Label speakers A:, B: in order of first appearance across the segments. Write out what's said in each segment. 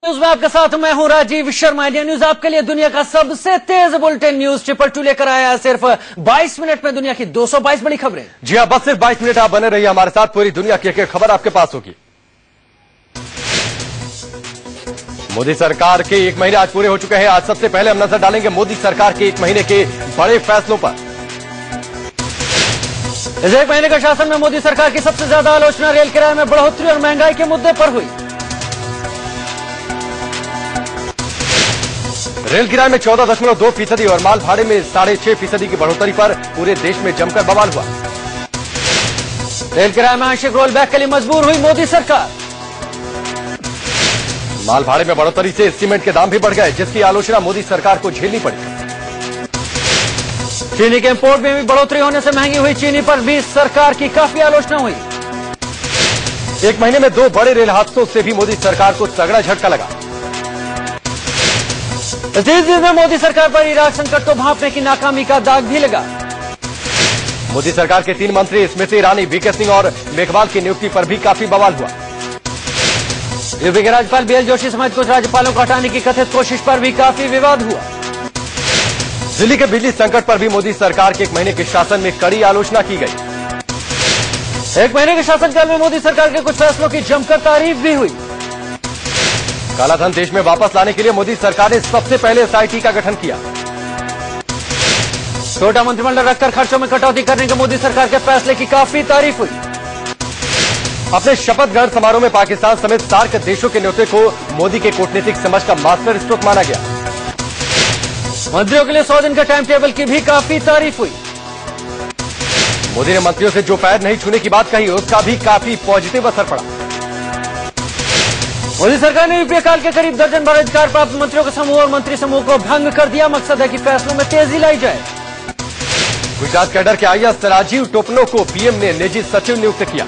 A: News में आपके साथ मैं हूं राजीव शर्मा। इंडिया न्यूज आपके लिए दुनिया का सबसे तेज बुलेटिन न्यूज 222 लेकर आया है। सिर्फ 22 मिनट में दुनिया की 222 बड़ी खबरें।
B: जी हां, बस सिर्फ 22 मिनट आप बने रहिए हमारे साथ। पूरी दुनिया की एक खबर आपके पास होगी। मोदी सरकार के 1 महीने आज पूरे हो चुके हैं। आज सबसे पहले हम नजर डालेंगे मोदी सरकार के 1 महीने के बड़े फैसलों पर।
A: इस 1 महीने के शासन में मोदी सरकार की सबसे ज्यादा आलोचना रेल किराए में बढ़ोतरी और महंगाई के मुद्दे पर हुई।
B: रेल किराए में 14.2% और माल भाड़े में 6.5% की बढ़ोतरी पर पूरे देश में जमकर बवाल हुआ।
A: रेल किराए में आंशिक रोल बैक के लिए मजबूर हुई मोदी सरकार।
B: माल भाड़े में बढ़ोतरी से सीमेंट के दाम भी बढ़ गए, जिसकी आलोचना मोदी सरकार को झेलनी पड़ी।
A: चीनी के इंपोर्ट में भी बढ़ोतरी होने से महंगी हुई चीनी पर भी सरकार की काफी आलोचना हुई।
B: 1 महीने में 2 बड़े रेल हादसों से भी मोदी सरकार को तगड़ा झटका लगा।
A: इस दिन में मोदी सरकार पर इराक संकट को भांपने की नाकामी का दाग भी लगा।
B: मोदी सरकार के 3 मंत्री स्मृति ईरानी, वीके सिंह और मेघवाल की नियुक्ति पर भी काफी बवाल हुआ। यूपी के राज्यपाल बीएल जोशी समेत कुछ राज्यपालों को हटाने की कथित कोशिश पर भी काफी विवाद हुआ। दिल्ली के बिजली संकट पर भी मोदी सरकार के 1 महीने के शासन में कड़ी आलोचना की गई।
A: 1 महीने के शासनकाल में मोदी सरकार के कुछ फैसलों की जमकर तारीफ भी हुई।
B: कालाधन देश में वापस लाने के लिए मोदी सरकार ने सबसे पहले एसआईटी का गठन किया।
A: छोटा मंत्रिमंडल रखकर खर्चों में कटौती करने के मोदी सरकार के फैसले की काफी तारीफ हुई।
B: अपने शपथ ग्रहण समारोह में पाकिस्तान समेत सार्क देशों के न्योते को मोदी के कूटनीतिक समझ का मास्टर स्ट्रोक माना गया।
A: मंत्रियों के लिए 100 दिन के टाइम टेबल की भी काफी तारीफ हुई।
B: मोदी ने मंत्रियों से जो पैर नहीं छूने की बात कही, उसका भी काफी पॉजिटिव असर पड़ा।
A: मोदी सरकार ने यूपीए काल के करीब दर्जन भर अधिकार प्राप्त मंत्रियों के समूह और मंत्री समूह को भंग कर दिया। मकसद है कि फैसलों में तेजी लाई जाए।
B: गुजरात कैडर के आईएएस राजीव टोपनो को पीएम ने निजी सचिव नियुक्त किया।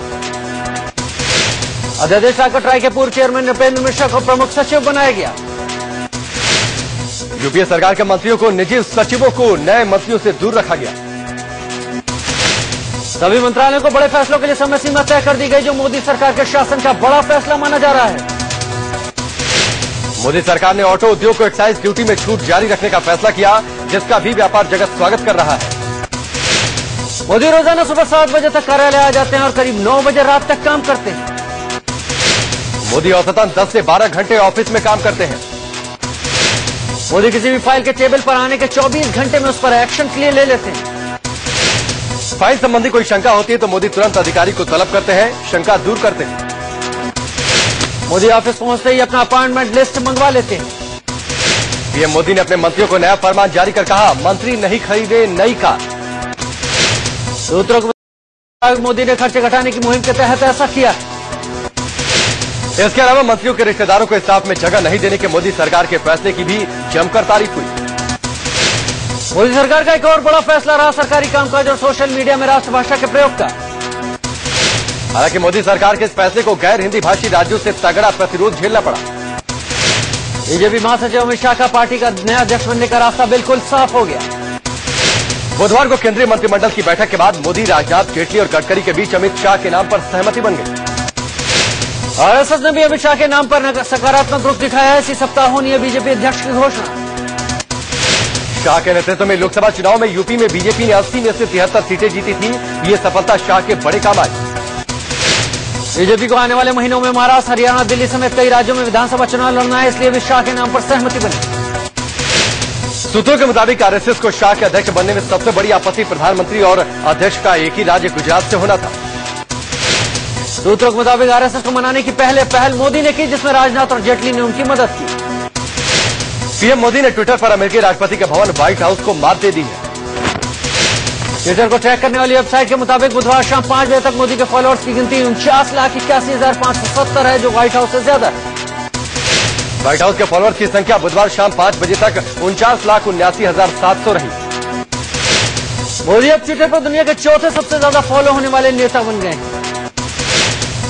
A: अध्यादेश लाकर ट्राई के पूर्व चेयरमैन नृपेंद्र मिश्रा को प्रमुख सचिव बनाया गया।
B: यूपीए सरकार के मंत्रियों को निजी सचिवों को नए मंत्रियों से दूर रखा गया।
A: सभी मंत्रालयों को बड़े फैसलों के लिए समय सीमा तय कर दी गई, जो मोदी सरकार के शासन का बड़ा फैसला माना जा रहा है।
B: मोदी सरकार ने ऑटो उद्योग को एक्साइज ड्यूटी में छूट जारी रखने का फैसला किया, जिसका भी व्यापार जगत स्वागत कर रहा है।
A: मोदी रोजाना सुबह 7 बजे तक कार्यालय आ जाते हैं और करीब 9 बजे रात तक काम करते हैं।
B: मोदी औसतन 10 से 12 घंटे ऑफिस में काम करते हैं।
A: मोदी किसी भी फाइल के टेबल पर आने के 24 घंटे में उस पर एक्शन के लिए ले लेते हैं।
B: फाइल संबंधी कोई शंका होती है तो मोदी तुरंत अधिकारी को तलब करते हैं, शंका दूर करते हैं।
A: मोदी ऑफिस पहुंचते ही अपना अपॉइंटमेंट लिस्ट मंगवा लेते हैं।
B: पीएम मोदी ने अपने मंत्रियों को नया फरमान जारी कर कहा, मंत्री नहीं खरीदे नई कार।
A: सूत्रों को मोदी ने खर्चे घटाने की मुहिम के तहत ऐसा किया।
B: इसके अलावा मंत्रियों के रिश्तेदारों को स्टाफ में जगह नहीं देने के मोदी सरकार के फैसले की भी जमकर तारीफ हुई।
A: मोदी सरकार का एक और बड़ा फैसला रहा सरकारी कामकाज और सोशल मीडिया में राष्ट्रभाषा के प्रयोग का।
B: हालांकि मोदी सरकार के इस फैसले को गैर हिंदी भाषी राज्यों से तगड़ा प्रतिरोध झेलना पड़ा।
A: बीजेपी महासचिव अमित शाह का पार्टी का नया अध्यक्ष बनने का रास्ता बिल्कुल साफ हो गया।
B: बुधवार को केंद्रीय मंत्रिमंडल की बैठक के बाद मोदी, राजनाथ, जेटली और गडकरी के बीच अमित शाह के नाम पर सहमति बन गई।
A: आरएसएस ने भी अमित शाह के नाम पर सकारात्मक रुख दिखाया है। इसी सप्ताह होनी है बीजेपी अध्यक्ष की घोषणा।
B: शाह के नेतृत्व में लोकसभा चुनाव में यूपी में बीजेपी ने 80 में से 73 सीटें जीती थी। ये सफलता शाह के बड़े काम आई। बीजेपी को आने वाले महीनों में महाराष्ट्र, हरियाणा, दिल्ली समेत कई राज्यों में विधानसभा चुनाव लड़ना है, इसलिए भी शाह के नाम पर सहमति बनी। सूत्रों के मुताबिक आरएसएस को शाह के अध्यक्ष बनने में सबसे बड़ी आपत्ति प्रधानमंत्री और अध्यक्ष का एक ही राज्य गुजरात से होना था।
A: सूत्रों के मुताबिक आरएसएस को मनाने की पहल मोदी ने की, जिसमें राजनाथ और जेटली ने उनकी मदद की।
B: पीएम मोदी ने ट्विटर पर अमेरिकी राष्ट्रपति के भवन व्हाइट हाउस को मात दे दी है।
A: ट्विटर को ट्रैक करने वाली वेबसाइट के मुताबिक बुधवार शाम 5 बजे तक मोदी के फॉलोअर्स की गिनती 49,81,570 है, जो व्हाइट हाउस से ज्यादा है।
B: व्हाइट हाउस के फॉलोअर्स की संख्या बुधवार शाम 5 बजे तक 49,79,700 रही।
A: मोदी अब ट्विटर पर दुनिया के चौथे सबसे ज्यादा फॉलो होने वाले नेता बन गए हैं।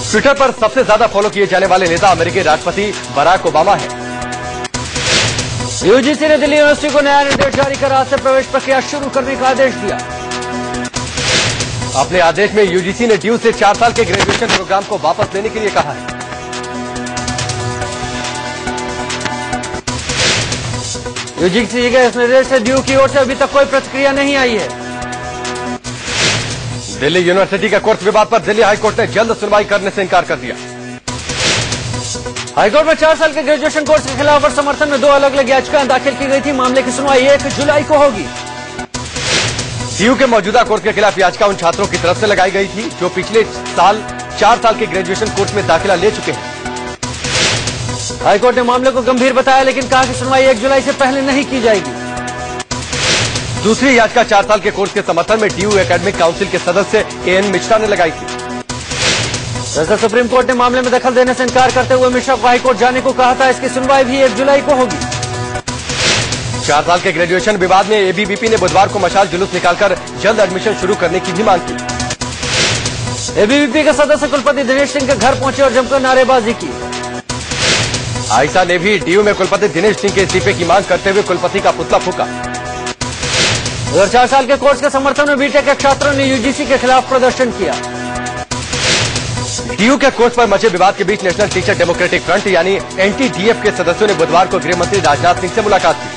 B: ट्विटर पर सबसे ज्यादा फॉलो किए जाने वाले नेता अमेरिकी राष्ट्रपति बराक ओबामा है।
A: यूजीसी ने दिल्ली यूनिवर्सिटी को नया निर्देश जारी कर आज से प्रवेश प्रक्रिया शुरू करने का आदेश दिया।
B: अपने आदेश में यूजीसी ने ड्यू से 4 साल के ग्रेजुएशन प्रोग्राम को वापस लेने के लिए कहा है।
A: यूजीसी के इस निर्देश से ड्यू की ओर से अभी तक कोई प्रतिक्रिया नहीं आई है।
B: दिल्ली यूनिवर्सिटी के कोर्स विवाद पर दिल्ली हाईकोर्ट ने जल्द सुनवाई करने से इनकार कर दिया।
A: हाईकोर्ट में 4 साल के ग्रेजुएशन कोर्स के खिलाफ और समर्थन में 2 अलग अलग याचिकाएं दाखिल की गई थी। मामले की सुनवाई 1 जुलाई को होगी।
B: डीयू के मौजूदा कोर्स के खिलाफ याचिका उन छात्रों की तरफ से लगाई गई थी जो पिछले साल 4 साल के ग्रेजुएशन कोर्स में दाखिला ले चुके हैं।
A: हाईकोर्ट ने मामले को गंभीर बताया, लेकिन कहा कि सुनवाई 1 जुलाई से पहले नहीं की जाएगी।
B: दूसरी याचिका 4 साल के कोर्स के समर्थन में डीयू एकेडमिक काउंसिल के सदस्य एएन मिश्रा ने लगाई थी।
A: दरअसल सुप्रीम कोर्ट ने मामले में दखल देने से इनकार करते हुए मिश्रा को हाईकोर्ट जाने को कहा था। इसकी सुनवाई भी 1 जुलाई को होगी।
B: 4 साल के ग्रेजुएशन विवाद में एबीवीपी ने बुधवार को मशाल जुलूस निकालकर जल्द एडमिशन शुरू करने की भी मांग की।
A: एबीवीपी के सदस्य कुलपति दिनेश सिंह के घर पहुंचे और जमकर नारेबाजी की।
B: आयशा ने भी डीयू में कुलपति दिनेश सिंह के इस्तीफे की मांग करते हुए कुलपति का पुतला फूका।
A: उधर 4 साल के कोर्स के समर्थन में बीटेक के छात्रों ने यूजीसी के खिलाफ प्रदर्शन किया।
B: डीयू के कोर्स पर मचे विवाद के बीच नेशनल टीचर डेमोक्रेटिक फ्रंट यानी एनटीडीएफ के सदस्यों ने बुधवार को गृह मंत्री राजनाथ सिंह से मुलाकात की।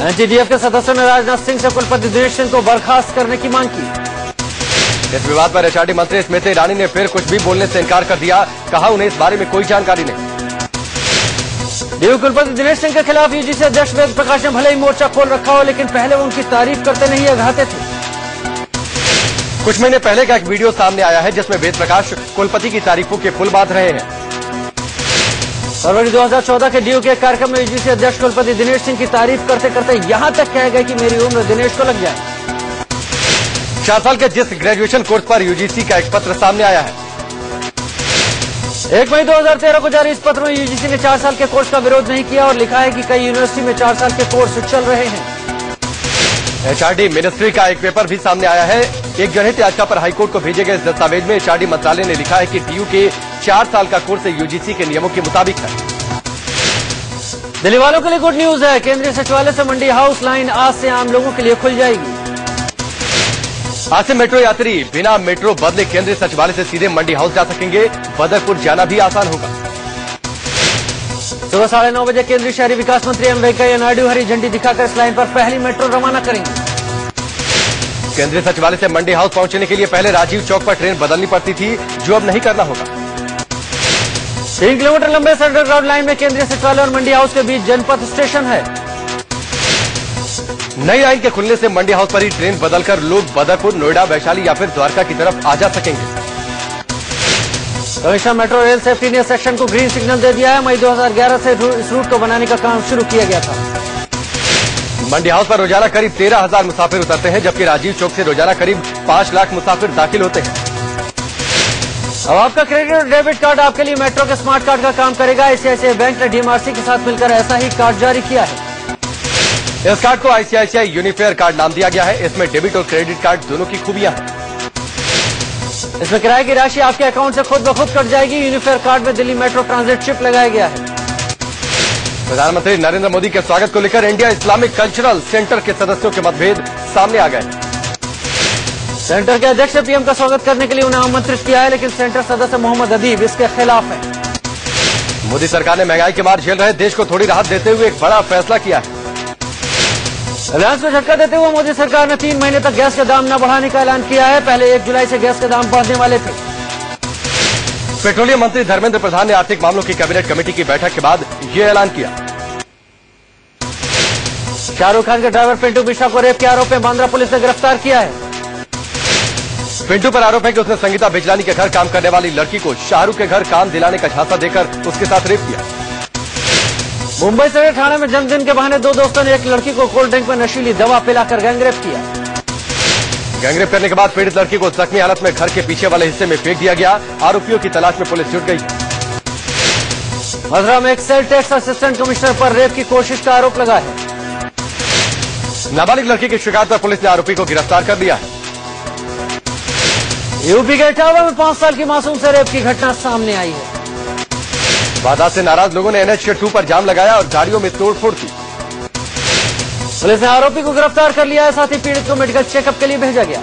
A: एनटीडीएफ के सदस्यों ने राजनाथ सिंह से कुलपति दिनेश सिंह को बर्खास्त करने की मांग की।
B: इस विवाद पर एचआरडी मंत्री स्मृति ईरानी ने फिर कुछ भी बोलने से इनकार कर दिया। कहा उन्हें इस बारे में कोई जानकारी नहीं।
A: डीयू कुलपति दिनेश सिंह के खिलाफ यूजीसी अध्यक्ष वेद प्रकाश ने भले ही मोर्चा खोल रखा हो, लेकिन पहले वो उनकी तारीफ करते नहीं अघाते थे।
B: कुछ महीने पहले का एक वीडियो सामने आया है जिसमें वेद प्रकाश कुलपति की तारीफों के पुल बांध रहे हैं।
A: फरवरी 2014 के डीयू के कार्यक्रम में यूजीसी अध्यक्ष कुलपति दिनेश सिंह की तारीफ करते करते यहां तक कह गए कि मेरी उम्र दिनेश को लग जाए।
B: 4 साल के जिस ग्रेजुएशन कोर्स पर यूजीसी का एक पत्र सामने आया है।
A: 1 मई 2013 को जारी इस पत्र में यूजीसी ने 4 साल के कोर्स का विरोध नहीं किया और लिखा है कि कई यूनिवर्सिटी में 4 साल के कोर्स चल रहे हैं।
B: एचआरडी मिनिस्ट्री का एक पेपर भी सामने आया है। एक जनहित याचिका पर हाईकोर्ट को भेजे गए इस दस्तावेज में एचआरडी मंत्रालय ने लिखा है कि डीयू के 4 साल का कोर्स यूजीसी के नियमों के मुताबिक है।
A: दिल्ली वालों के लिए गुड न्यूज है। केंद्रीय सचिवालय से मंडी हाउस लाइन आज से आम लोगों के लिए खुल जाएगी।
B: आज से मेट्रो यात्री बिना मेट्रो बदले केंद्रीय सचिवालय से सीधे मंडी हाउस जा सकेंगे। बदरपुर जाना भी आसान होगा।
A: सुबह 9:30 बजे केंद्रीय शहरी विकास मंत्री एम वेंकैया नायडू हरी झंडी दिखाकर इस लाइन पर पहली मेट्रो रवाना करेंगे।
B: केंद्रीय सचिवालय से मंडी हाउस पहुंचने के लिए पहले राजीव चौक पर ट्रेन बदलनी पड़ती थी, जो अब नहीं करना होगा।
A: 3 किलोमीटर लंबे अंडरग्राउंड लाइन में केंद्रीय सचिवालय और मंडी हाउस के बीच जनपथ स्टेशन है।
B: नई लाइन के खुलने से मंडी हाउस पर ही ट्रेन बदलकर लोग बदरपुर, नोएडा, वैशाली या फिर द्वारका की तरफ आ जा सकेंगे।
A: कमिश्नर मेट्रो रेल सेफ्टी ने सेक्शन को ग्रीन सिग्नल दे दिया है। मई 2011 से इस रूट को बनाने का काम शुरू किया गया था।
B: मंडी हाउस पर रोजाना करीब 13,000 मुसाफिर उतरते हैं, जबकि राजीव चौक से रोजाना करीब 5 लाख मुसाफिर दाखिल होते हैं।
A: अब आपका क्रेडिट और डेबिट कार्ड आपके लिए मेट्रो के स्मार्ट कार्ड का काम करेगा। आईसीआईसीआई बैंक ने डीएमआरसी के साथ मिलकर ऐसा ही कार्ड जारी किया है।
B: इस कार्ड को आईसीआईसीआई यूनिफेयर कार्ड नाम दिया गया है। इसमें डेबिट और क्रेडिट कार्ड दोनों की खूबियां हैं।
A: इसमें किराए की राशि आपके अकाउंट से खुद ब खुद कट जाएगी। यूनिफेयर कार्ड में दिल्ली मेट्रो ट्रांजिट चिप लगाया गया है।
B: प्रधानमंत्री नरेंद्र मोदी के स्वागत को लेकर इंडिया इस्लामिक कल्चरल सेंटर के सदस्यों के मतभेद सामने आ गए।
A: सेंटर के अध्यक्ष ने पीएम का स्वागत करने के लिए उन्हें आमंत्रित किया है, लेकिन सेंटर सदस्य मोहम्मद अदीब इसके खिलाफ है।
B: मोदी सरकार ने महंगाई के मार झेल रहे देश को थोड़ी राहत देते हुए एक बड़ा फैसला किया है।
A: रिलायंस को झटका देते हुए मोदी सरकार ने 3 महीने तक गैस के दाम न बढ़ाने का ऐलान किया है। पहले 1 जुलाई से गैस के दाम बढ़ने वाले थे।
B: पेट्रोलियम मंत्री धर्मेंद्र प्रधान ने आर्थिक मामलों की कैबिनेट कमेटी की बैठक के बाद ये ऐलान किया।
A: शाहरुख खान के ड्राइवर पिंटू मिश्रा को रेप के आरोप में बांद्रा पुलिस ने गिरफ्तार किया है।
B: पिंटू पर आरोप है कि उसने संगीता बिजलानी के घर काम करने वाली लड़की को शाहरुख के घर काम दिलाने का झांसा देकर उसके साथ रेप किया।
A: मुंबई से थाने में जन्मदिन के बहाने 2 दोस्तों ने एक लड़की को कोल्ड ड्रिंक में नशीली दवा पिलाकर गैंगरेप किया।
B: गैंगरेप करने के बाद पीड़ित लड़की को जख्मी हालत में घर के पीछे वाले हिस्से में फेंक दिया गया। आरोपियों की तलाश में पुलिस जुट गई।
A: मथुरा में एक सेल टैक्स असिस्टेंट कमिश्नर पर रेप की कोशिश का आरोप लगा है।
B: नाबालिग लड़की की शिकायत पर पुलिस ने आरोपी को गिरफ्तार कर लिया है।
A: यूपी के इटावा में 5 साल की मासूम से रेप की घटना सामने आई है।
B: वारदात से नाराज लोगों ने NH2 पर जाम लगाया और गाड़ियों में तोड़फोड़ की।
A: पुलिस ने आरोपी को गिरफ्तार कर लिया है। साथ ही पीड़ित को मेडिकल चेकअप के लिए भेजा गया।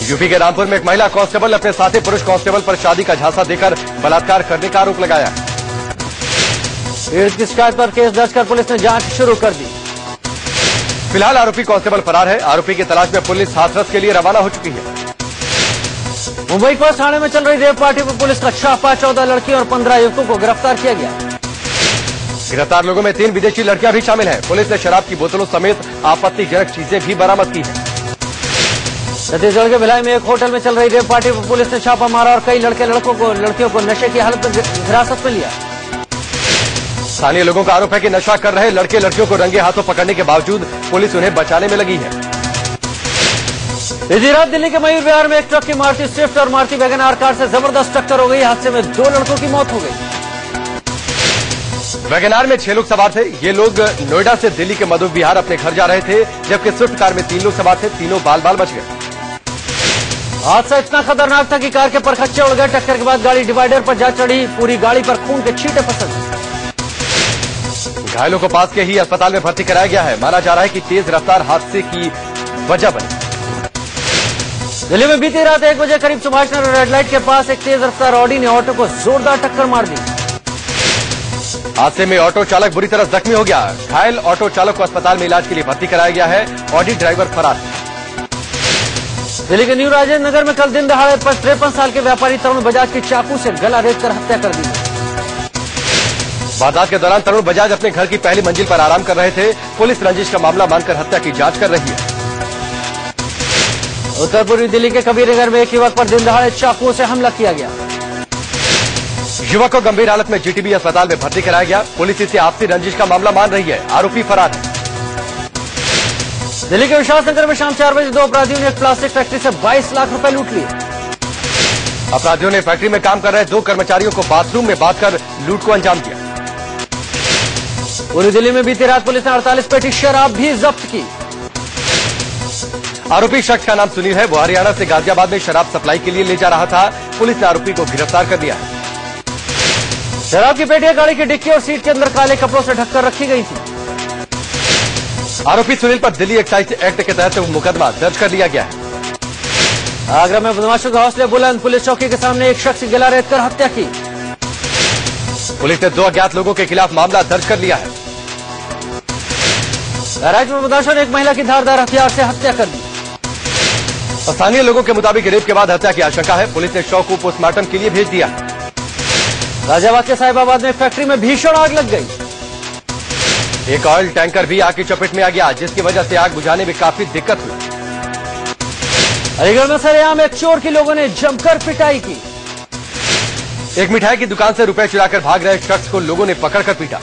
B: यूपी के रामपुर में एक महिला कांस्टेबल अपने साथी पुरुष कांस्टेबल पर शादी का झांसा देकर बलात्कार करने का आरोप लगाया।
A: पीड़ित की शिकायत पर केस दर्ज कर पुलिस ने जांच शुरू कर दी।
B: फिलहाल आरोपी कांस्टेबल फरार है। आरोपी की तलाश में पुलिस हाथरस के लिए रवाना हो चुकी है।
A: मुंबई को थाने में चल रही रेप पार्टी पर पुलिस का छापा, 14 लड़कियों और 15 युवकों को गिरफ्तार किया गया।
B: गिरफ्तार लोगों में 3 विदेशी लड़कियां भी शामिल हैं। पुलिस ने शराब की बोतलों समेत आपत्तिजनक चीजें भी बरामद की हैं।
A: छत्तीसगढ़ के भिलाई में एक होटल में चल रही रेप पार्टी पर पुलिस ने छापा मारा और कई लड़कियों को नशे की हालत में हिरासत में लिया।
B: स्थानीय लोगों का आरोप है कि नशा कर रहे लड़के लड़कियों को रंगे हाथों पकड़ने के बावजूद पुलिस उन्हें बचाने में लगी है।
A: इसी रात दिल्ली के मयूर विहार में एक ट्रक की मारुति स्विफ्ट और मारुति वैगनआर कार से जबरदस्त टक्कर हो गई। हादसे में 2 लड़कों की मौत हो गई।
B: वैगनआर में 6 लोग सवार थे। ये लोग नोएडा से दिल्ली के मधु विहार अपने घर जा रहे थे, जबकि स्विफ्ट कार में 3 लोग सवार थे। तीनों बाल बाल बच गए।
A: हादसा इतना खतरनाक था कि कार के परखच्चे उड़ गए। टक्कर के बाद गाड़ी डिवाइडर पर जा चढ़ी। पूरी गाड़ी पर खून के छींटे फसल गए।
B: घायलों को पास के ही अस्पताल में भर्ती कराया गया है। माना जा रहा है कि तेज रफ्तार हादसे की वजह बनी।
A: दिल्ली में बीती रात 1 बजे करीब सुभाष नगर रेड लाइट के पास एक तेज रफ्तार ऑडी ने ऑटो को जोरदार टक्कर मार दी।
B: हादसे में ऑटो चालक बुरी तरह जख्मी हो गया। घायल ऑटो चालक को अस्पताल में इलाज के लिए भर्ती कराया गया है। ऑडी ड्राइवर फरार है।
A: दिल्ली के न्यू राजेंद्र नगर में कल दिन दहाड़े 53 साल के व्यापारी तरुण बजाज की चाकू से गला रेतकर हत्या कर दी।
B: वारदात के दौरान तरुण बजाज अपने घर की पहली मंजिल पर आराम कर रहे थे। पुलिस रंजिश का मामला मानकर हत्या की जांच कर रही है।
A: उत्तर पूर्वी दिल्ली के कबीरनगर में एक युवक पर दिन दहाड़े चाकुओं से हमला किया गया।
B: युवक को गंभीर हालत में जीटीबी अस्पताल में भर्ती कराया गया। पुलिस इसे आपसी रंजिश का मामला मान रही है। आरोपी फरार है।
A: दिल्ली के विशाल नगर में शाम 4 बजे 2 अपराधियों ने एक प्लास्टिक फैक्ट्री से 22 लाख रुपए लूट लिए।
B: अपराधियों ने फैक्ट्री में काम कर रहे 2 कर्मचारियों को बाथरूम में बांधकर लूट को अंजाम दिया।
A: पूरी दिल्ली में बीती रात पुलिस ने 48 पेटी शराब भी जब्त की।
B: आरोपी शख्स का नाम सुनील है। वो हरियाणा से गाजियाबाद में शराब सप्लाई के लिए ले जा रहा था। पुलिस ने आरोपी को गिरफ्तार कर लिया है।
A: शराब की पेटियां गाड़ी की डिक्की और सीट के अंदर काले कपड़ों से ढककर रखी गई थी।
B: आरोपी सुनील पर दिल्ली एक्साइज एक्ट के तहत मुकदमा दर्ज कर लिया गया है।
A: आगरा में बदमाशों के हौसले बुलंद। पुलिस चौकी के सामने एक शख्स की गला रेतकर हत्या की।
B: पुलिस ने 2 अज्ञात लोगों के खिलाफ मामला दर्ज कर लिया है।
A: बहराइच में बदमाशों ने एक महिला की धारदार हथियार से हत्या कर दी।
B: स्थानीय लोगों के मुताबिक रेप के बाद हत्या की आशंका है। पुलिस ने शव को पोस्टमार्टम के लिए भेज दिया है।
A: गाजियाबाद के साहिबाबाद में एक फैक्ट्री में भीषण आग लग गई।
B: एक ऑयल टैंकर भी आग की चपेट में आ गया, जिसकी वजह से आग बुझाने में काफी दिक्कत हुई।
A: अलीगढ़ में सरेआम एक चोर की लोगों ने जमकर पिटाई की।
B: एक मिठाई की दुकान से रुपए चुराकर भाग रहे शख्स को लोगों ने पकड़कर पीटा।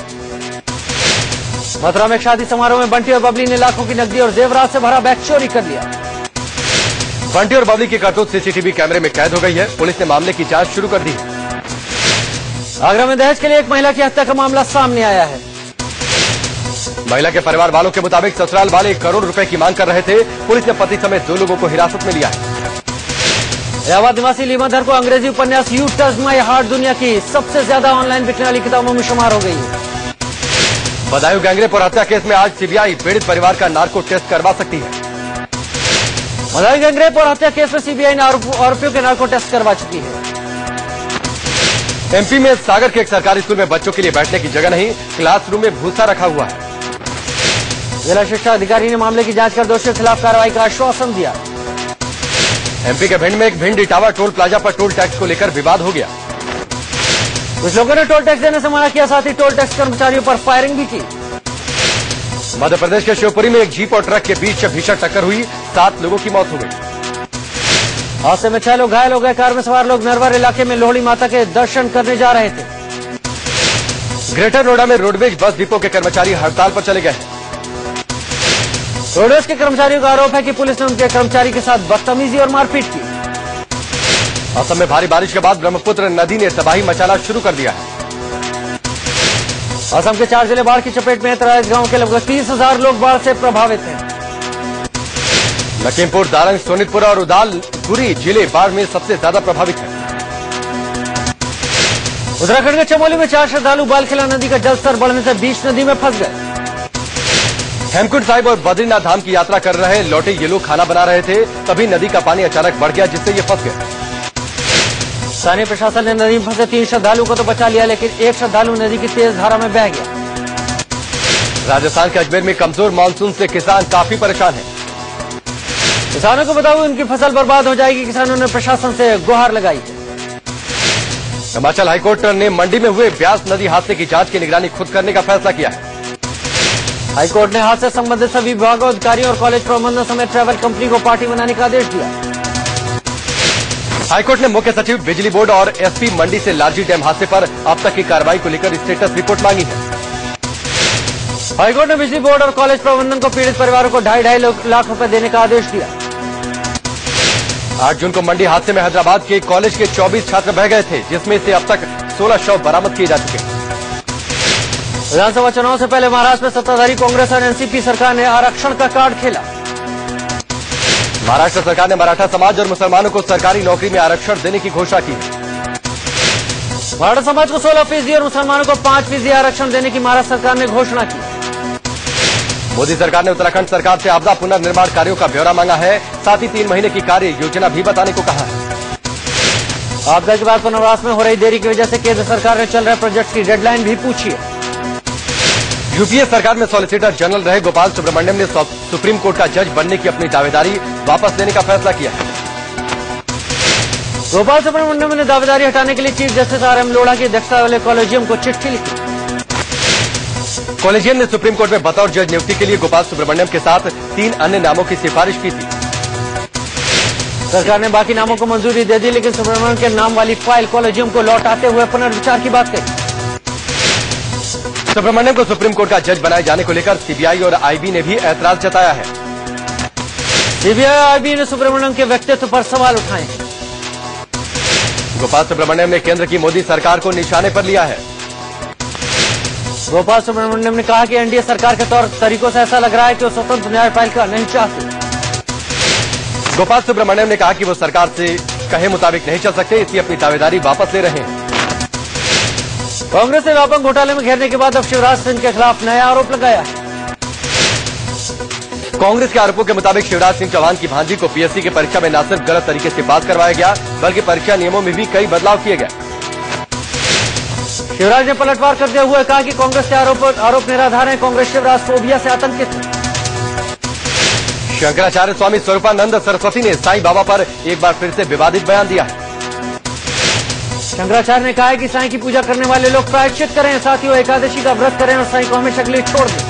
A: मथुरा में एक शादी समारोह में बंटी और बबली ने लाखों की नकदी और जेवरात से भरा बैग चोरी कर लिया।
B: बंटी और बबली की करतूत सीसीटीवी कैमरे में कैद हो गई है। पुलिस ने मामले की जांच शुरू कर दी है।
A: आगरा में दहेज के लिए एक महिला की हत्या का मामला सामने आया है।
B: महिला के परिवार वालों के मुताबिक ससुराल वाले 1 करोड़ रुपए की मांग कर रहे थे। पुलिस ने पति समेत 2 लोगों को हिरासत में लिया है। इलाहाबाद निवासी लीमाधर को अंग्रेजी उपन्यास यू टच माई हार्ट दुनिया की सबसे ज्यादा ऑनलाइन बिकने वाली किताबों में शुमार हो गई है। बदायूं गैंगरेप और हत्या केस में आज सीबीआई पीड़ित परिवार का नार्को टेस्ट करवा सकती है।
A: बदायूं गैंगरेप और हत्या केस में सीबीआई ने आरोपियों के नार्को टेस्ट करवा चुकी है।
B: एमपी में सागर के एक सरकारी स्कूल में बच्चों के लिए बैठने की जगह नहीं, क्लासरूम में भूसा रखा हुआ है।
A: जिला शिक्षा अधिकारी ने मामले की जांच कर दोषियों के खिलाफ कार्रवाई का आश्वासन दिया।
B: एमपी के भिंड में एक भिंड इटावा टोल प्लाजा पर टोल टैक्स को लेकर विवाद हो गया।
A: कुछ लोगों ने टोल टैक्स देने से मना किया, साथ ही टोल टैक्स कर्मचारियों पर फायरिंग भी की।
B: मध्य प्रदेश के शिवपुरी में एक जीप और ट्रक के बीच भीषण टक्कर हुई, 7 लोगों की मौत हो गई।
A: हादसे में 6 लोग घायल हो गए। कार में सवार लोग नरवर इलाके में लोहड़ी माता के दर्शन करने जा रहे थे।
B: ग्रेटर नोएडा में रोडवेज बस डिपो के कर्मचारी हड़ताल पर चले गए हैं।
A: रोडवेज के कर्मचारियों का आरोप है कि पुलिस ने उनके कर्मचारी के साथ बदतमीजी और मारपीट की।
B: असम में भारी बारिश के बाद ब्रह्मपुत्र नदी ने तबाही मचाना शुरू कर दिया है।
A: असम के 4 जिले बाढ़ की चपेट में। 23 गांव के लगभग 30,000 लोग बाढ़ से प्रभावित हैं।
B: लखीमपुर, दारंग, सोनितपुर और उदालगुरी जिले बाढ़ में सबसे ज्यादा प्रभावित हैं।
A: उत्तराखंड के चमोली में 4 श्रद्धालु बालखिला नदी का जलस्तर बढ़ने से बीच नदी में फंस गए।
B: हेमकुंड साहिब और बद्रीनाथ धाम की यात्रा कर रहे लौटे ये लोग खाना बना रहे थे, तभी नदी का पानी अचानक बढ़ गया, जिससे ये फंस गए।
A: स्थानीय प्रशासन ने नदी में फंसे 3 श्रद्धालुओं को तो बचा लिया, लेकिन एक श्रद्धालु नदी की तेज धारा में बह गया।
B: राजस्थान के अजमेर में कमजोर मानसून से किसान काफी परेशान हैं।
A: किसानों को बताओ उनकी फसल बर्बाद हो जाएगी, किसानों ने प्रशासन से गुहार लगाई है।
B: हिमाचल हाईकोर्ट ने मंडी में हुए ब्यास नदी हादसे की जांच की निगरानी खुद करने का फैसला किया है।
A: हाईकोर्ट ने हादसे से संबंधित सभी विभागों, अधिकारियों और कॉलेज प्रबंधन समेत ट्रैवल कंपनी को पार्टी बनाने का आदेश दिया।
B: हाईकोर्ट ने मुख्य सचिव, बिजली बोर्ड और एसपी मंडी से लालजी डैम हादसे पर अब तक की कार्रवाई को लेकर स्टेटस रिपोर्ट मांगी है।
A: हाईकोर्ट ने बिजली बोर्ड और कॉलेज प्रबंधन को पीड़ित परिवारों को 2.5 लाख रुपए देने का आदेश दिया।
B: 8 जून को मंडी हादसे में हैदराबाद के कॉलेज के 24 छात्र बह गए थे, जिसमें से अब तक 16 शव बरामद किए जा चुके हैं।
A: विधानसभा चुनाव से पहले महाराष्ट्र में सत्ताधारी कांग्रेस और एनसीपी सरकार ने आरक्षण का कार्ड खेला।
B: महाराष्ट्र सरकार ने मराठा समाज और मुसलमानों को सरकारी नौकरी में आरक्षण देने की घोषणा की।
A: मराठा समाज को 16% और मुसलमानों को 5% आरक्षण देने की महाराष्ट्र सरकार ने घोषणा की।
B: मोदी सरकार ने उत्तराखंड सरकार से आपदा पुनर्निर्माण कार्यों का ब्यौरा मांगा है, साथ ही 3 महीने की कार्य योजना भी बताने को कहा है।
A: आपदा के बाद पुनर्वास में हो रही देरी की वजह से केंद्र सरकार ने चल रहे प्रोजेक्ट की डेडलाइन भी पूछी है।
B: यूपीए सरकार में सॉलिसिटर जनरल रहे गोपाल सुब्रमण्यम ने सुप्रीम कोर्ट का जज बनने की अपनी दावेदारी वापस लेने का फैसला किया है।
A: गोपाल सुब्रमण्यम ने दावेदारी हटाने के लिए चीफ जस्टिस RM लोढ़ा की अध्यक्षता वाले कॉलेजियम को चिट्ठी लिखी।
B: कॉलेजियम ने सुप्रीम कोर्ट में बतौर जज नियुक्ति के लिए गोपाल सुब्रमण्यम के साथ 3 अन्य नामों की सिफारिश की थी।
A: सरकार ने बाकी नामों को मंजूरी दे दी, लेकिन सुब्रमण्यम के नाम वाली फाइल कॉलेजियम को लौटाते हुए पुनर्विचार की बात कही।
B: सुब्रमण्यम को सुप्रीम कोर्ट का जज बनाए जाने को लेकर सीबीआई और आईबी ने भी ऐतराज जताया है।
A: सीबीआई और आईबी ने सुब्रमण्यम के व्यक्तित्व पर सवाल उठाए।
B: गोपाल सुब्रमण्यम ने केंद्र की मोदी सरकार को निशाने पर लिया है।
A: गोपाल सुब्रमण्यम ने कहा कि एनडीए सरकार के तौर तरीकों से ऐसा लग रहा है कि वो स्वतंत्र न्यायपालिका नहीं चाहती।
B: गोपाल सुब्रमण्यम ने कहा कि वो सरकार से कहे मुताबिक नहीं चल सकते, इसलिए अपनी दावेदारी वापस ले रहे हैं।
A: कांग्रेस ने व्यापक घोटाले में घेरने के बाद अब शिवराज सिंह के खिलाफ नया आरोप लगाया है।
B: कांग्रेस के आरोपों के मुताबिक शिवराज सिंह चौहान की भांजी को पीएससी की परीक्षा में न सिर्फ गलत तरीके से पास करवाया गया, बल्कि परीक्षा नियमों में भी कई बदलाव किए गए।
A: शिवराज ने पलटवार करते हुए कहा कि कांग्रेस के आरोप निराधार हैं। कांग्रेस शिवराज फोबिया से आतंकित है।
B: शंकराचार्य स्वामी स्वरूपानंद सरस्वती ने साईं बाबा पर एक बार फिर से विवादित बयान दिया है।
A: शंकराचार्य ने कहा है कि साईं की पूजा करने वाले लोग प्रायश्चित करें, साथ ही वो एकादशी का व्रत करें और साईं को हमेशा के लिए छोड़ दें।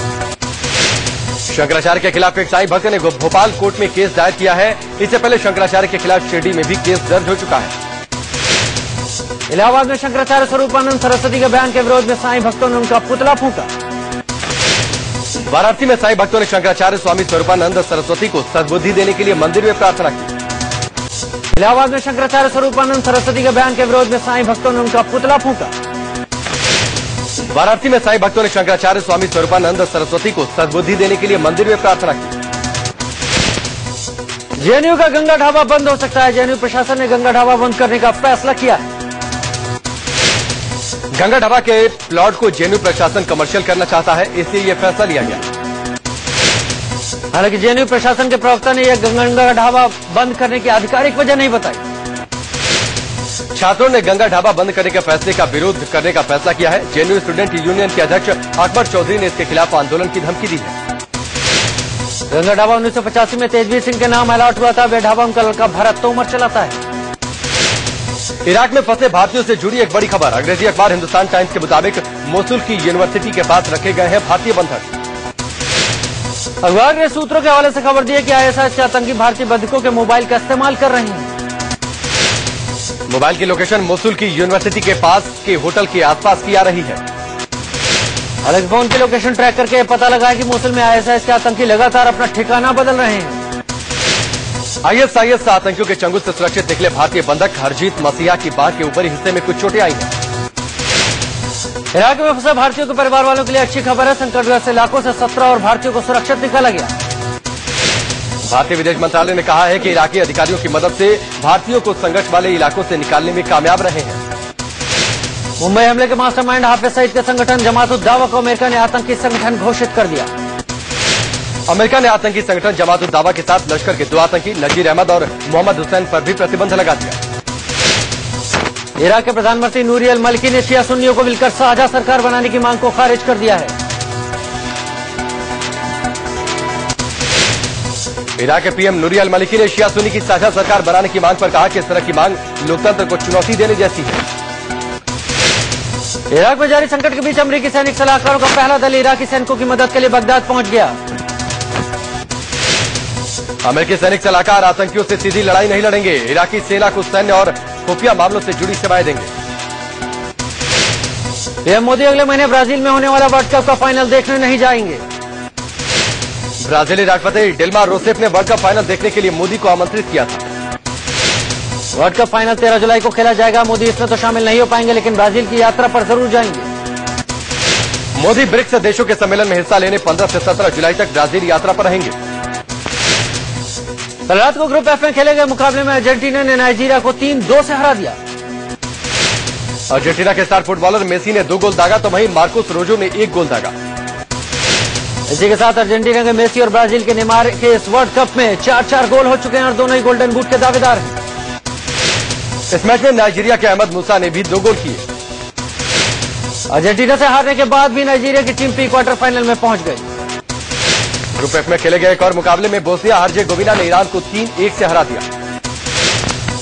B: शंकराचार्य के खिलाफ एक साईं भक्त ने भोपाल कोर्ट में केस दायर किया है। इससे पहले शंकराचार्य के खिलाफ शिरडी में भी केस दर्ज हो चुका है।
A: इलाहाबाद में शंकराचार्य स्वरूपानंद सरस्वती के बयान के विरोध में साईं भक्तों ने उनका पुतला फूंका।
B: वाराणसी में साईं भक्तों ने शंकराचार्य स्वामी स्वरूपानंद सरस्वती को सद्बुद्धि देने के लिए मंदिर में प्रार्थना की।
A: इलाहाबाद में शंकराचार्य स्वरूपानंद सरस्वती के बयान के विरोध में साईं भक्तों ने उनका पुतला फूंका।
B: वाराणसी में साईं भक्तों ने शंकराचार्य स्वामी स्वरूपानंद सरस्वती को सद्बुद्धि देने के लिए मंदिर में प्रार्थना की।
A: जेएनयू का गंगा ढाबा बंद हो सकता है। जेएनयू प्रशासन ने गंगा ढाबा बंद करने का फैसला किया है।
B: गंगा ढाबा के प्लॉट को जेएनयू प्रशासन कमर्शियल करना चाहता है, इसलिए यह फैसला लिया गया।
A: हालांकि जेएनयू प्रशासन के प्रवक्ता ने यह गंगा ढाबा बंद करने की आधिकारिक वजह नहीं बताई।
B: छात्रों ने गंगा ढाबा बंद करने के फैसले का विरोध करने का फैसला किया है। जेएनयू स्टूडेंट यूनियन के अध्यक्ष अकबर चौधरी ने इसके खिलाफ आंदोलन की धमकी दी है।
A: गंगा ढाबा 1985 में तेजवीर सिंह के नाम अलॉट हुआ था। वह ढाबा उनका लड़का भरत तोमर चलाता है।
B: इराक में फंसे भारतीयों से जुड़ी एक बड़ी खबर। अंग्रेजी अखबार हिंदुस्तान टाइम्स के मुताबिक मोसुल की यूनिवर्सिटी के पास रखे गए हैं भारतीय बंधक।
A: अखबार ने सूत्रों के हवाले से खबर दी है कि आईएसआईएस के आतंकी भारतीय बंधकों के मोबाइल का इस्तेमाल कर रहे हैं।
B: मोबाइल की लोकेशन मोसुल की यूनिवर्सिटी के पास के होटल के आसपास की आ रही है।
A: हालांकि फोन की लोकेशन ट्रैक करके पता लगा कि मोसुल में आईएसआईएस के आतंकी लगातार अपना ठिकाना बदल रहे हैं।
B: आईएसआईएस आतंकियों के चंगुल से सुरक्षित निकले भारतीय बंधक हरजीत मसीहा की बाह के ऊपरी हिस्से में कुछ चोटें आई हैं।
A: इराक में फंसे भारतीयों के परिवार वालों के लिए अच्छी खबर है। संकटग्रस्त इलाकों से 17 और भारतीयों को सुरक्षित निकाला गया।
B: भारतीय विदेश मंत्रालय ने कहा है कि इराकी अधिकारियों की मदद से भारतीयों को संघर्ष वाले इलाकों से निकालने में कामयाब रहे हैं।
A: मुंबई हमले के मास्टरमाइंड हाफिज सईद के संगठन जमात उद दावा को अमेरिका ने आतंकी संगठन घोषित कर दिया।
B: अमेरिका ने आतंकी संगठन जमात उद दावा के साथ लश्कर के 2 आतंकी नजीर अहमद और मोहम्मद हुसैन पर भी प्रतिबंध लगा दिया।
A: इराक के प्रधानमंत्री नूरी अल मलिकी ने शिया सुन्नियों को मिलकर साझा सरकार बनाने की मांग को खारिज कर दिया है।
B: इराक के पीएम नूरी अल मलिकी ने शिया सुन्नी की साझा सरकार बनाने की मांग पर कहा कि इस तरह की मांग लोकतंत्र को चुनौती देने जैसी है।
A: इराक में जारी संकट के बीच अमेरिकी सैनिक सलाहकारों का पहला दल इराकी सैनिकों की मदद के लिए बगदाद पहुंच गया।
B: अमेरिकी सैनिक सलाहकार आतंकियों से सीधी लड़ाई नहीं लड़ेंगे, इराकी सेना को सैन्य और खुफिया मामलों से जुड़ी सेवाएं देंगे।
A: पीएम मोदी अगले महीने ब्राजील में होने वाला वर्ल्ड कप का फाइनल देखने नहीं जाएंगे।
B: ब्राजीली राष्ट्रपति डिल्मा रोसेफ ने वर्ल्ड कप फाइनल देखने के लिए मोदी को आमंत्रित किया था।
A: वर्ल्ड कप फाइनल 13 जुलाई को खेला जाएगा। मोदी इसमें तो शामिल नहीं हो पाएंगे, लेकिन ब्राजील की यात्रा पर जरूर जाएंगे।
B: मोदी ब्रिक्स देशों के सम्मेलन में हिस्सा लेने 15 से 17 जुलाई तक ब्राजील यात्रा पर रहेंगे।
A: कल रात को ग्रुप एफ में खेले गए मुकाबले में अर्जेंटीना ने नाइजीरिया को 3-2 से हरा दिया।
B: अर्जेंटीना के स्टार फुटबॉलर मेसी ने 2 गोल दागा तो वहीं मार्कोस रोजो ने 1 गोल दागा।
A: इसी के साथ अर्जेंटीना के मेसी और ब्राजील के नेमार के इस वर्ल्ड कप में 4-4 गोल हो चुके हैं और दोनों ही गोल्डन बूट के दावेदार हैं।
B: इस मैच में नाइजीरिया के अहमद मूसा ने भी 2 गोल किए।
A: अर्जेंटीना से हारने के बाद भी नाइजीरिया की टीम प्री क्वार्टर फाइनल में पहुंच गई।
B: ग्रुप एफ में खेले गए एक और मुकाबले में बोस्निया हर्जेगोविना ने ईरान को 3-1 से हरा दिया।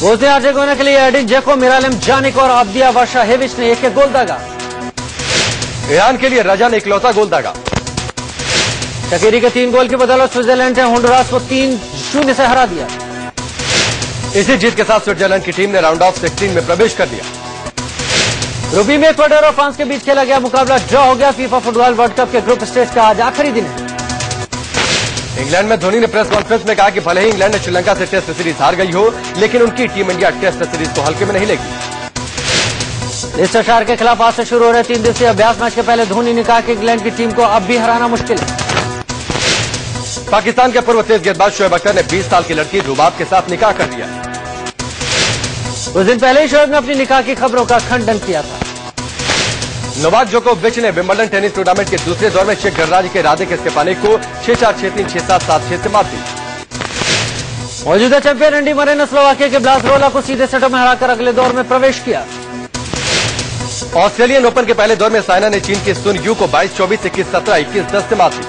A: बोस्निया हर्जेगोविना के लिए एडिन जेको, मिरालिम जानिक और अब्दिया वर्षाहेविच ने 1-1 गोल दागा।
B: ईरान के लिए रजा ने इकलौता गोल दागा।
A: शकीरी के 3 गोल की बदौलत स्विट्जरलैंड ने होंडुरास को 3-0 से हरा दिया।
B: इसी जीत के साथ स्विट्जरलैंड की टीम ने राउंड ऑफ 16 में प्रवेश कर लिया।
A: ग्रुप बी में इक्वाडोर और फ्रांस के बीच खेला गया मुकाबला ड्रॉ हो गया। फीफा फुटबॉल वर्ल्ड कप के ग्रुप स्टेज का आज आखिरी दिन है।
B: इंग्लैंड में धोनी ने प्रेस कॉन्फ्रेंस में कहा कि भले ही इंग्लैंड ने श्रीलंका से टेस्ट सीरीज हार गई हो, लेकिन उनकी टीम इंडिया टेस्ट सीरीज को हल्के में नहीं लेगी।
A: लिस्टरशायर के खिलाफ आज से शुरू हो रहे 3 दिवसीय अभ्यास मैच के पहले धोनी ने कहा कि इंग्लैंड की टीम को अब भी हराना मुश्किल है।
B: पाकिस्तान के पूर्व तेज गेंदबाज शोएब अख्तर ने 20 साल की लड़की रुबाब के साथ निकाह कर दिया।
A: कुछ दिन पहले ही शोएब ने अपनी निकाह की खबरों का खंडन किया था।
B: नोवाक जोकोविच ने विंबलडन टेनिस टूर्नामेंट के दूसरे दौर में चेक गणराज्य के रादेक स्टेपानिक को 6-4, 6-3, 6-7, 7-6 से मात दी।
A: मौजूदा चैंपियन एंडी मरे ने स्लोवाकिया के ब्लासरोला को सीधे सेटों में हराकर अगले दौर में प्रवेश किया।
B: ऑस्ट्रेलियन ओपन के पहले दौर में साइना ने चीन के सुन यू को 22-24, 21-17, 21-10 से मात दी।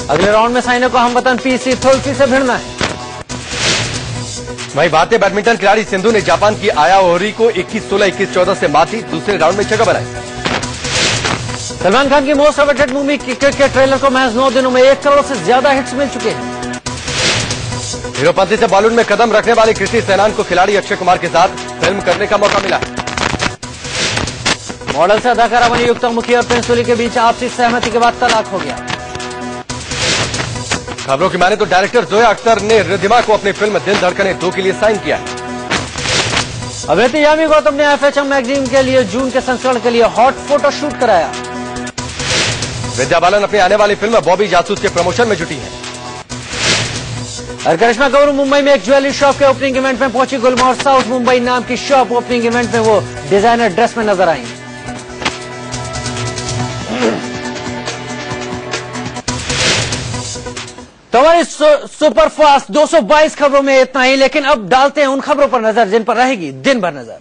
A: अगले राउंड में साइना को हमवतन पीसी थोल्सी से भिड़ना है।
B: वहीं भारतीय बैडमिंटन खिलाड़ी सिंधु ने जापान की आया ओहरी को 21-16, 21-14 से मात दी। दूसरे राउंड में जगह बनाई।
A: सलमान खान की मोस्ट अवेटेड मूवी क्रिकेट के ट्रेलर को महज 9 दिनों में 1 करोड़ से ज्यादा हिट्स मिल चुके हैं।
B: हीरोपंती से बॉलीवुड में कदम रखने वाले कृति सेनान को खिलाड़ी अक्षय कुमार के साथ फिल्म करने का मौका मिला।
A: मॉडल से अदाकारा बनी युक्ता मुखी और प्रिंस सूली के बीच आपसी सहमति के बाद तलाक हो गया।
B: खबरों की माने तो डायरेक्टर जोया अख्तर ने रिद्धिमा को अपनी फिल्म दिल धड़कने 2 के लिए साइन किया है।
A: अभिनेत्री यामी गौतम ने एफएचएम मैगजीन के लिए जून के संस्करण के लिए हॉट फोटो शूट कराया।
B: विद्या बालन अपनी आने वाली फिल्म बॉबी जासूस के प्रमोशन में जुटी है।
A: और करिश्मा कपूर मुंबई में एक ज्वेलरी शॉप के ओपनिंग इवेंट में पहुंची। गुलमोहर साउथ मुंबई नाम की शॉप ओपनिंग इवेंट में वो डिजाइनर ड्रेस में नजर आई। तो हमारी सुपर फास्ट 222 खबरों में इतना ही, लेकिन अब डालते हैं उन खबरों पर नजर जिन पर रहेगी दिन भर नजर।